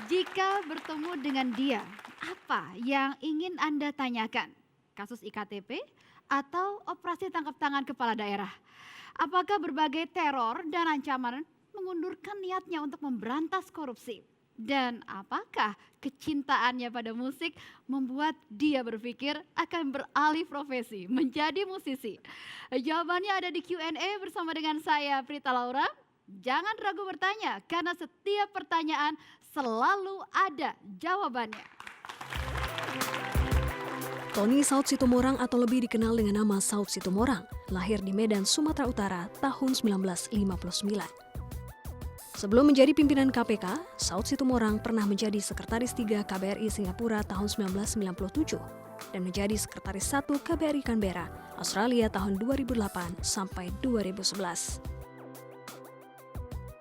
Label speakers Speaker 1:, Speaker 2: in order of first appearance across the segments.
Speaker 1: Jika bertemu dengan dia, apa yang ingin Anda tanyakan? Kasus IKTP atau operasi tangkap tangan kepala daerah? Apakah berbagai teror dan ancaman mengundurkan niatnya untuk memberantas korupsi? Dan apakah kecintaannya pada musik membuat dia berpikir akan beralih profesi menjadi musisi? Jawabannya ada di Q&A bersama dengan saya Prita Laura. Jangan ragu bertanya karena setiap pertanyaan selalu ada jawabannya.
Speaker 2: Tony Saud Situmorang atau lebih dikenal dengan nama Saud Situmorang, lahir di Medan, Sumatera Utara tahun 1959. Sebelum menjadi pimpinan KPK, Saud Situmorang pernah menjadi Sekretaris 3 KBRI Singapura tahun 1997 dan menjadi Sekretaris 1 KBRI Canberra, Australia tahun 2008 sampai 2011.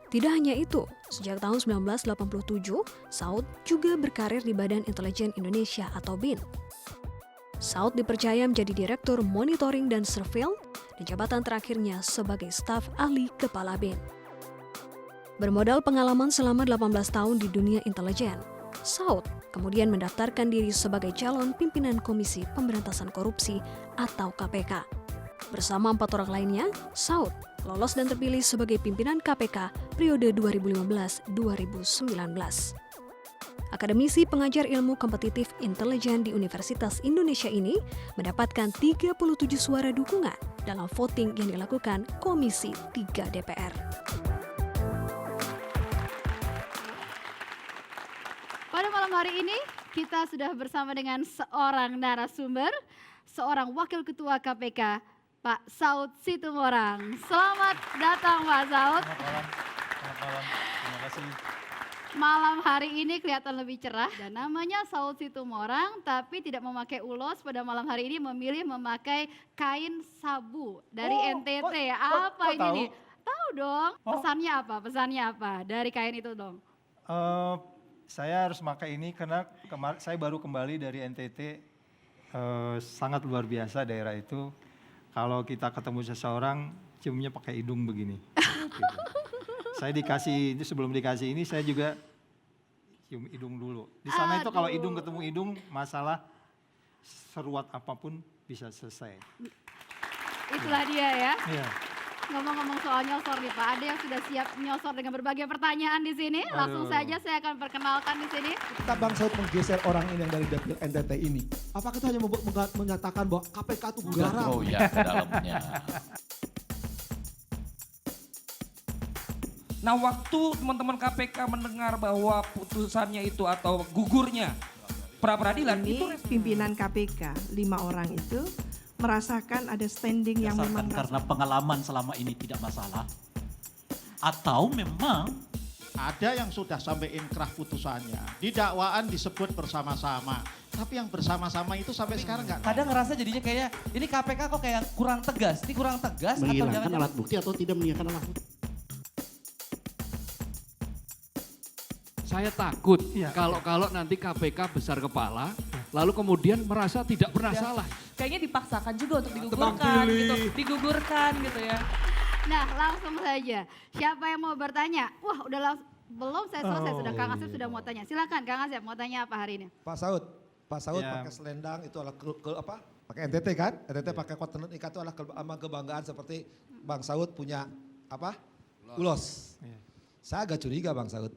Speaker 2: Tidak hanya itu, sejak tahun 1987, Saud juga berkarir di Badan Intelijen Indonesia atau BIN. Saud dipercaya menjadi Direktur Monitoring dan Surveil dan jabatan terakhirnya sebagai staf ahli kepala BIN. Bermodal pengalaman selama 18 tahun di dunia intelijen, Saud kemudian mendaftarkan diri sebagai calon pimpinan Komisi Pemberantasan Korupsi atau KPK. Bersama 4 orang lainnya, Saud lolos dan terpilih sebagai pimpinan KPK periode 2015-2019. Akademisi pengajar ilmu kompetitif intelijen di Universitas Indonesia ini mendapatkan 37 suara dukungan dalam voting yang dilakukan Komisi 3 DPR.
Speaker 1: Pada malam hari ini kita sudah bersama dengan seorang narasumber, seorang wakil ketua KPK, Pak Saud Situmorang. Selamat datang Pak Saud.
Speaker 3: Selamat malam. Terima kasih.
Speaker 1: Malam hari ini kelihatan lebih cerah dan namanya Saud Situmorang tapi tidak memakai ulos, pada malam hari ini memilih memakai kain sabu dari NTT. Apa ini
Speaker 3: tahu?
Speaker 1: nih? Tahu dong. Pesannya apa? Pesannya apa dari kain itu dong?
Speaker 3: Saya harus pakai ini karena saya baru kembali dari NTT, sangat luar biasa daerah itu. Kalau kita ketemu seseorang, ciumnya pakai hidung begini. Gitu. Saya dikasih, sebelum dikasih ini saya juga cium hidung dulu. Di sana itu kalau hidung ketemu hidung, masalah seruat apapun bisa selesai.
Speaker 1: Itulah dia ya.
Speaker 3: Iya.
Speaker 1: Ngomong-ngomong soal nyosor nih Pak, ada yang sudah siap nyosor dengan berbagai pertanyaan di sini. Langsung saja saya akan perkenalkan di sini.
Speaker 4: Kita Bang Saud menggeser orang ini yang dari dapil NTT ini. Apakah itu hanya menyatakan bahwa KPK itu garang?
Speaker 5: Oh ya, ke dalamnya.
Speaker 6: Nah, waktu teman-teman KPK mendengar bahwa putusannya itu atau gugurnya pra peradilan
Speaker 7: ini
Speaker 6: itu
Speaker 7: pimpinan KPK 5 orang itu merasakan ada standing yang memang
Speaker 5: Karena pengalaman selama ini tidak masalah. Atau memang
Speaker 8: ada yang sudah sampai inkrah putusannya. Di dakwaan disebut bersama-sama. Tapi yang bersama-sama itu sampai sekarang nggak.
Speaker 9: Kadang ngerasa jadinya kayak ini KPK kok kayak kurang tegas. Ini kurang tegas atau
Speaker 10: menghilangkan
Speaker 9: jangan
Speaker 10: alat bukti atau tidak menghilangkan alat bukti.
Speaker 11: Saya takut kalau nanti KPK besar kepala, lalu kemudian merasa tidak pernah salah.
Speaker 9: kayaknya dipaksakan juga untuk digugurkan gitu. Digugurkan gitu ya.
Speaker 1: Nah langsung saja, siapa yang mau bertanya? Wah udah belum saya selesai, sudah Kang Asep sudah mau tanya. Silakan Kang Asep, mau tanya apa hari ini?
Speaker 4: Pak Saud pakai selendang itu adalah pakai NTT kan? NTT pakai kotenun ikat itu adalah kebanggaan seperti Bang Saud punya apa? Ulos. Saya agak curiga Bang Saud.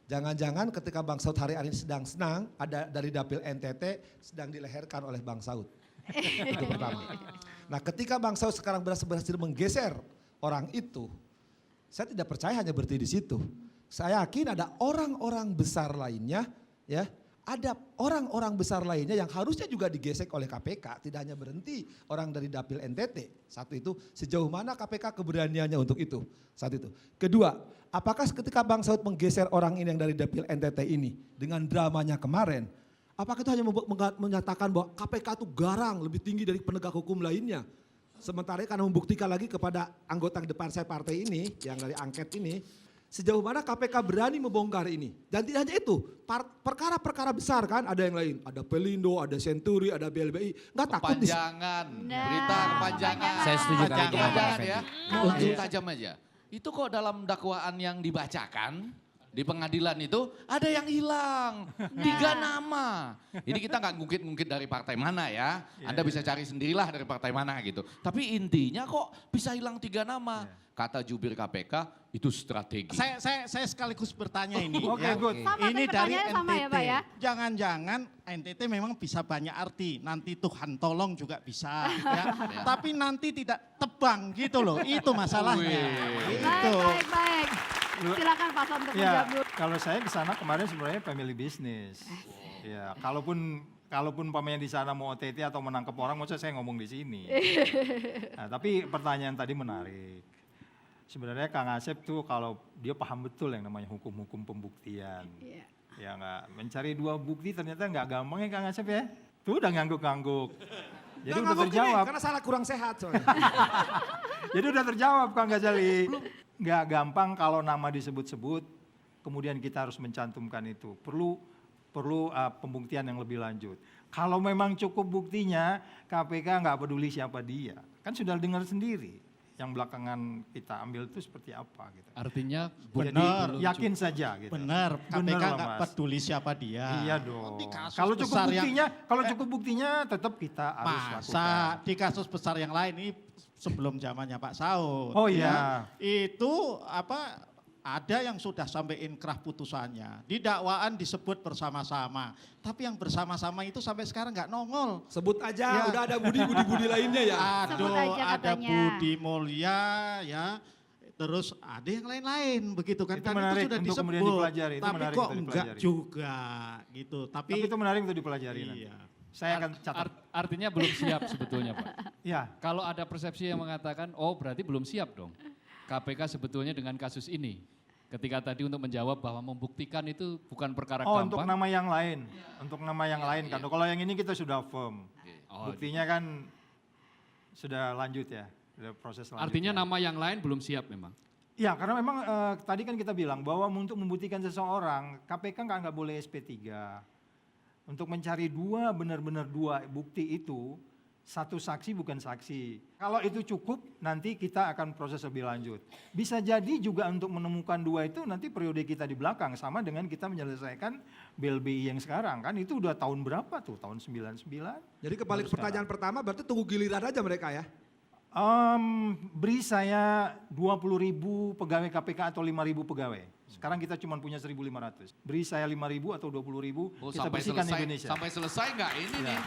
Speaker 4: Jangan-jangan ketika Bang Saud hari ini sedang senang, ada dari dapil NTT sedang dileherkan oleh Bang Saud. Itu pertama. Nah ketika Bang Saud sekarang berhasil menggeser orang itu, saya tidak percaya hanya berhenti di situ. Saya yakin ada orang-orang besar lainnya, ya, ada orang-orang besar lainnya yang harusnya juga digesek oleh KPK, tidak hanya berhenti orang dari dapil NTT. Satu itu, sejauh mana KPK keberaniannya untuk itu, saat itu. Kedua, apakah ketika Bang Saud menggeser orang ini yang dari dapil NTT ini dengan dramanya kemarin, apakah itu hanya menyatakan bahwa KPK itu garang, lebih tinggi dari penegak hukum lainnya? Sementara karena membuktikan lagi kepada anggota depan saya partai ini, yang dari angket ini, sejauh mana KPK berani membongkar ini. Dan tidak hanya itu, perkara-perkara besar kan, ada yang lain. Ada Pelindo, ada Senturi, ada BLBI. Nggak takut
Speaker 5: kepanjangan, berita kepanjangan.
Speaker 9: Saya setuju kali
Speaker 5: Kepanjangan ya, mau tajam aja. Itu kok dalam dakwaan yang dibacakan,
Speaker 11: Di pengadilan itu ada yang hilang, 3 nama. Ini kita nggak ngungkit-ngungkit dari partai mana ya. Anda bisa cari sendirilah dari partai mana gitu. Tapi intinya kok bisa hilang 3 nama. Kata jubir KPK itu strategi.
Speaker 8: Saya sekaligus bertanya ini.
Speaker 3: Oke,
Speaker 8: ya.
Speaker 3: good.
Speaker 1: Sama
Speaker 8: Ini
Speaker 1: tapi
Speaker 8: dari
Speaker 1: pertanyaannya sama ya
Speaker 8: NTT.
Speaker 1: Pak ya.
Speaker 8: Jangan-jangan NTT memang bisa banyak arti. Nanti Tuhan tolong juga bisa. Ya. Tapi nanti tidak tebang gitu loh. Itu masalahnya. Gitu.
Speaker 1: Baik. Silakan Pak Son untuk menjawab
Speaker 3: Ya,
Speaker 1: dulu.
Speaker 3: kalau saya di sana kemarin sebenarnya family business. Ya, kalaupun umpamanya di sana mau OTT atau menangkap orang, maksudnya saya ngomong di sini. Nah, tapi pertanyaan tadi menarik. Sebenarnya Kang Asep tuh kalau dia paham betul yang namanya hukum-hukum pembuktian.
Speaker 1: Iya.
Speaker 3: Ya nggak, mencari 2 bukti ternyata nggak gampang ya Kang Asep ya. Tuh udah ngangguk-ngangguk. Jadi udah terjawab.
Speaker 4: Karena salah kurang sehat soalnya.
Speaker 3: Jadi udah terjawab Kang Ghazali. Nggak gampang kalau nama disebut-sebut, kemudian kita harus mencantumkan itu. Perlu pembuktian yang lebih lanjut. Kalau memang cukup buktinya, KPK nggak peduli siapa dia. Kan sudah dengar sendiri yang belakangan kita ambil itu seperti apa gitu.
Speaker 11: Artinya
Speaker 8: Benar.
Speaker 3: Yakin saja gitu.
Speaker 8: Benar, KPK
Speaker 3: Benar lah,
Speaker 8: nggak
Speaker 3: Mas.
Speaker 8: peduli siapa dia.
Speaker 3: Iya dong.
Speaker 8: Di kasus
Speaker 3: Kalau cukup
Speaker 8: besar
Speaker 3: buktinya, tetap kita harus lakukan.
Speaker 8: Masa di kasus besar yang lain ini sebelum zamannya Pak Saud.
Speaker 3: Oh
Speaker 8: ya,
Speaker 3: iya.
Speaker 8: itu ada yang sudah sampai inkrah putusannya. Di dakwaan disebut bersama-sama. Tapi yang bersama-sama itu sampai sekarang nggak nongol.
Speaker 4: Sebut aja, udah ada budi-budi lainnya ya.
Speaker 1: Sebut
Speaker 8: Aduh,
Speaker 1: aja
Speaker 8: ada
Speaker 1: katanya.
Speaker 8: Budi Mulya ya. Terus ada yang lain-lain begitu kan.
Speaker 3: Itu
Speaker 8: Kan
Speaker 3: menarik
Speaker 8: sudah
Speaker 3: untuk
Speaker 8: disebut.
Speaker 3: kemudian dipelajari, itu
Speaker 8: Tapi
Speaker 3: menarik
Speaker 8: kok
Speaker 3: untuk
Speaker 8: enggak
Speaker 3: dipelajari.
Speaker 8: juga gitu.
Speaker 3: Tapi itu menarik untuk dipelajari nanti.
Speaker 8: Iya.
Speaker 3: Saya akan catat.
Speaker 11: artinya belum siap sebetulnya Pak.
Speaker 3: Ya,
Speaker 11: Kalau ada persepsi yang mengatakan, oh berarti belum siap dong. KPK sebetulnya dengan kasus ini. Ketika tadi untuk menjawab bahwa membuktikan itu bukan perkara
Speaker 3: untuk
Speaker 11: gampang.
Speaker 3: nama yang lain. Untuk nama yang lain kan. Kalau yang ini kita sudah firm.
Speaker 11: Oh,
Speaker 3: Buktinya kan sudah lanjut ya. Sudah proses lanjut.
Speaker 11: artinya nama yang lain belum siap memang.
Speaker 3: Ya, karena memang tadi kan kita bilang bahwa untuk membuktikan seseorang, KPK nggak boleh SP3. Untuk mencari benar-benar 2 bukti itu, 1 saksi bukan saksi. Kalau itu cukup, nanti kita akan proses lebih lanjut. Bisa jadi juga untuk menemukan 2 itu nanti periode kita di belakang, sama dengan kita menyelesaikan BLBI yang sekarang. Kan itu udah tahun berapa tuh? Tahun 99.
Speaker 4: Jadi kembali ke pertanyaan pertama, berarti tunggu giliran aja mereka ya?
Speaker 3: Beri saya 20.000 pegawai KPK atau 5.000 pegawai. Sekarang kita cuma punya 1.500. Beri saya 5.000 atau 20.000, kita bersihkan Indonesia.
Speaker 11: Sampai selesai nggak ini nih?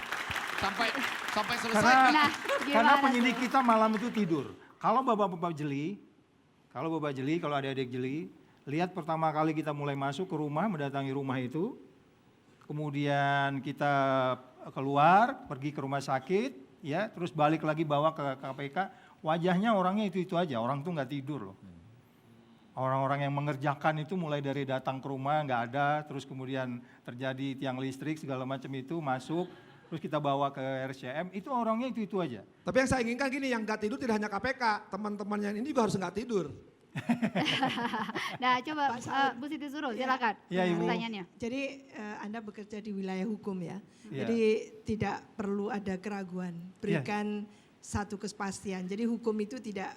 Speaker 11: Sampai selesai
Speaker 3: Karena,
Speaker 11: nggak?
Speaker 3: karena penyidik kita malam itu tidur. Kalau bapak-bapak jeli, kalau adik-adik jeli, lihat pertama kali kita mulai masuk ke rumah, mendatangi rumah itu, kemudian kita keluar, pergi ke rumah sakit, ya, terus balik lagi bawa ke KPK, wajahnya orangnya itu aja, orang tuh nggak tidur loh. Orang-orang yang mengerjakan itu mulai dari datang ke rumah nggak ada, terus kemudian terjadi tiang listrik segala macam itu masuk, terus kita bawa ke RSCM, itu orangnya itu aja.
Speaker 4: Tapi yang saya inginkan gini, yang nggak tidur tidak hanya KPK, teman-teman yang ini juga harus nggak tidur.
Speaker 1: Nah, coba Bu Siti Suruh, silakan.
Speaker 3: Ya, Ibu.
Speaker 1: Pertanyaannya.
Speaker 7: Jadi Anda bekerja di wilayah hukum ya.
Speaker 3: Iya.
Speaker 7: Jadi tidak perlu ada keraguan. Berikan satu kepastian. Jadi hukum itu tidak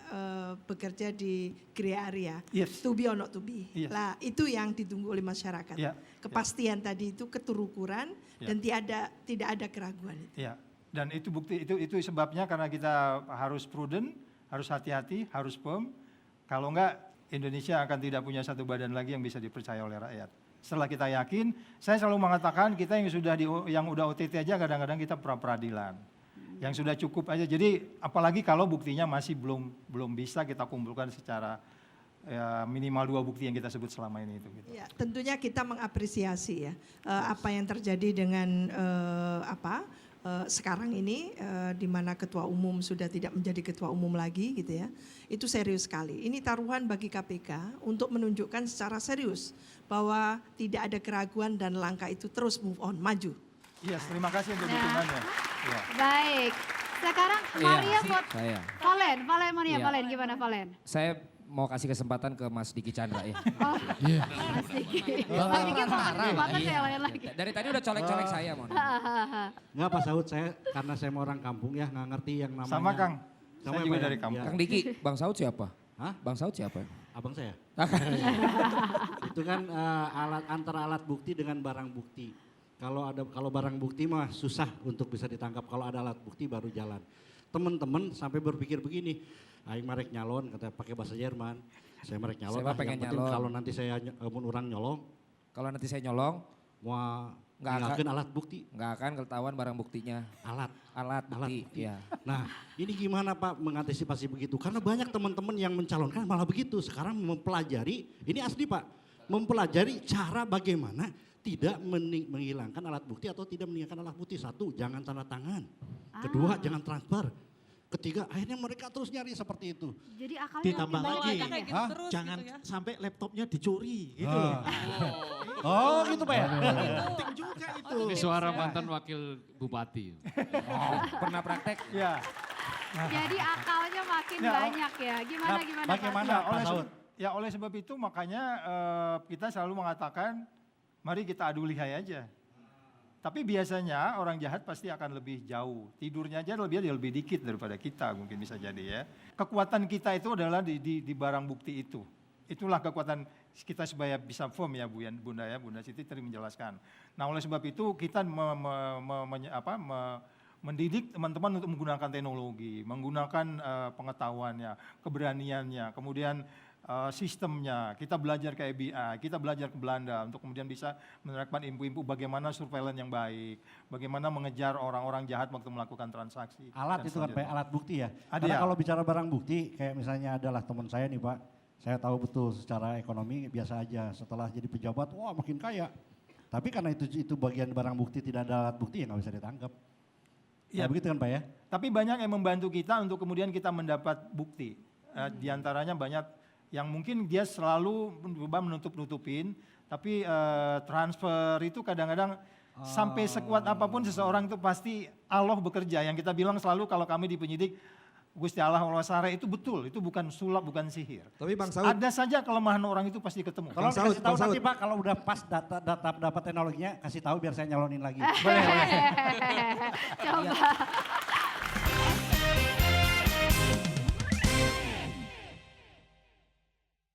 Speaker 7: bekerja di gray area.
Speaker 3: Yes.
Speaker 7: To be or not to be.
Speaker 3: Yes.
Speaker 7: Lah itu yang ditunggu oleh masyarakat.
Speaker 3: Ya.
Speaker 7: Kepastian tadi itu keterukuran dan tidak ada keraguan itu.
Speaker 3: Ya. Dan itu bukti itu sebabnya karena kita harus prudent, harus hati-hati, harus firm. Kalau enggak, Indonesia akan tidak punya satu badan lagi yang bisa dipercaya oleh rakyat. Setelah kita yakin, saya selalu mengatakan kita yang udah OTT aja kadang-kadang kita pra-peradilan. Yang sudah cukup aja. Jadi apalagi kalau buktinya masih belum bisa kita kumpulkan secara minimal 2 bukti yang kita sebut selama ini itu. Gitu.
Speaker 7: Ya, tentunya kita mengapresiasi ya apa yang terjadi dengan sekarang ini di mana ketua umum sudah tidak menjadi ketua umum lagi gitu ya. Itu serius sekali. Ini taruhan bagi KPK untuk menunjukkan secara serius bahwa tidak ada keraguan dan langkah itu terus move on, maju.
Speaker 3: Iya, terima kasih untuk dukungannya. Ya.
Speaker 1: Baik. Sekarang Maria
Speaker 12: Saya.
Speaker 1: Valen gimana Valen?
Speaker 12: Saya mau kasih kesempatan ke Mas Diki Chandra ya.
Speaker 1: Oh, Mas Diki. Mas Diki mau kasih kesempatan saya lain lagi.
Speaker 12: Dari tadi udah colek-colek saya mohon.
Speaker 10: Enggak Pak Saud, saya karena saya mau orang kampung ya, nggak ngerti yang namanya.
Speaker 3: Sama Kang.
Speaker 10: Sama
Speaker 3: Saya juga
Speaker 10: yang-
Speaker 3: dari kampung.
Speaker 12: Kang Diki, Bang Saud siapa?
Speaker 10: Hah?
Speaker 12: Bang Saud siapa?
Speaker 10: Abang saya. Itu kan antara alat bukti dengan barang bukti. Kalau barang bukti mah susah untuk bisa ditangkap. Kalau ada alat bukti baru jalan. Teman-teman sampai berpikir begini, aing marek nyalon kata pakai bahasa Jerman. Saya marek nyalon.
Speaker 12: Saya pengen nyalon.
Speaker 10: Kalau nanti saya orang nyolong,
Speaker 12: Kalau nanti saya nyolong,
Speaker 10: mau
Speaker 12: nggak
Speaker 10: ngelakuin alat bukti.
Speaker 12: nggak akan ketahuan barang buktinya. Alat bukti. Ya.
Speaker 10: Nah, ini gimana Pak mengantisipasi begitu? Karena banyak teman-teman yang mencalonkan malah begitu. Sekarang mempelajari, ini asli Pak, mempelajari cara bagaimana tidak menghilangkan alat bukti atau tidak meninggalkan alat bukti. Satu, jangan tanda tangan. Kedua, jangan transfer. Ketiga, akhirnya mereka terus nyari seperti itu.
Speaker 1: Jadi akalnya
Speaker 8: Ditambah
Speaker 1: makin
Speaker 8: lagi,
Speaker 1: banyak ya?
Speaker 8: jangan sampai laptopnya dicuri gitu
Speaker 10: Ah.
Speaker 8: loh.
Speaker 10: Oh gitu Pak ya?
Speaker 8: Penting juga itu.
Speaker 13: Ini suara mantan wakil bupati.
Speaker 12: Pernah praktek?
Speaker 3: Ya.
Speaker 1: Jadi akalnya makin
Speaker 3: Ya,
Speaker 1: banyak ya. Gimana gimana? Kak?
Speaker 10: bagaimana?
Speaker 3: Ya,
Speaker 10: Pak Saud?
Speaker 3: oleh sebab itu makanya kita selalu mengatakan mari kita adu lihai aja. Tapi biasanya orang jahat pasti akan lebih jauh. Tidurnya aja lebih dikit daripada kita mungkin bisa jadi ya. Kekuatan kita itu adalah di barang bukti itu. Itulah kekuatan kita supaya bisa firm ya Bunda ya, Bunda Siti tadi menjelaskan. Nah oleh sebab itu kita mendidik teman-teman untuk menggunakan teknologi, menggunakan pengetahuannya, keberaniannya, kemudian sistemnya. Kita belajar ke ABI, kita belajar ke Belanda untuk kemudian bisa menerapkan input-input bagaimana surveillance yang baik, bagaimana mengejar orang-orang jahat waktu melakukan transaksi.
Speaker 10: Alat
Speaker 3: dan
Speaker 10: itu kan Pak,
Speaker 3: selanjutnya.
Speaker 10: alat bukti ya.
Speaker 3: Ada
Speaker 10: Karena
Speaker 3: ya.
Speaker 10: kalau bicara barang bukti, kayak misalnya adalah teman saya nih Pak, saya tahu betul secara ekonomi biasa aja. Setelah jadi pejabat, wah makin kaya. Tapi karena itu bagian barang bukti, tidak ada alat bukti ya nggak bisa ditangkap.
Speaker 3: Ya,
Speaker 10: begitu kan Pak ya?
Speaker 3: Tapi banyak yang membantu kita untuk kemudian kita mendapat bukti. Di antaranya banyak yang mungkin dia selalu mencoba menutup-nutupin, tapi transfer itu kadang-kadang sampai sekuat apapun seseorang itu pasti Allah bekerja. Yang kita bilang selalu kalau kami di penyidik, Gusti Allah Sare itu betul, itu bukan sulap, bukan sihir.
Speaker 4: Tapi Bang Saud,
Speaker 3: Ada saja kelemahan orang itu pasti ketemu.
Speaker 10: Kalau
Speaker 4: Saud,
Speaker 10: kasih tahu
Speaker 4: Bang
Speaker 10: nanti
Speaker 4: Saud.
Speaker 10: Pak, kalau udah pas dapat teknologinya, kasih tahu biar saya nyalonin lagi.
Speaker 1: Coba.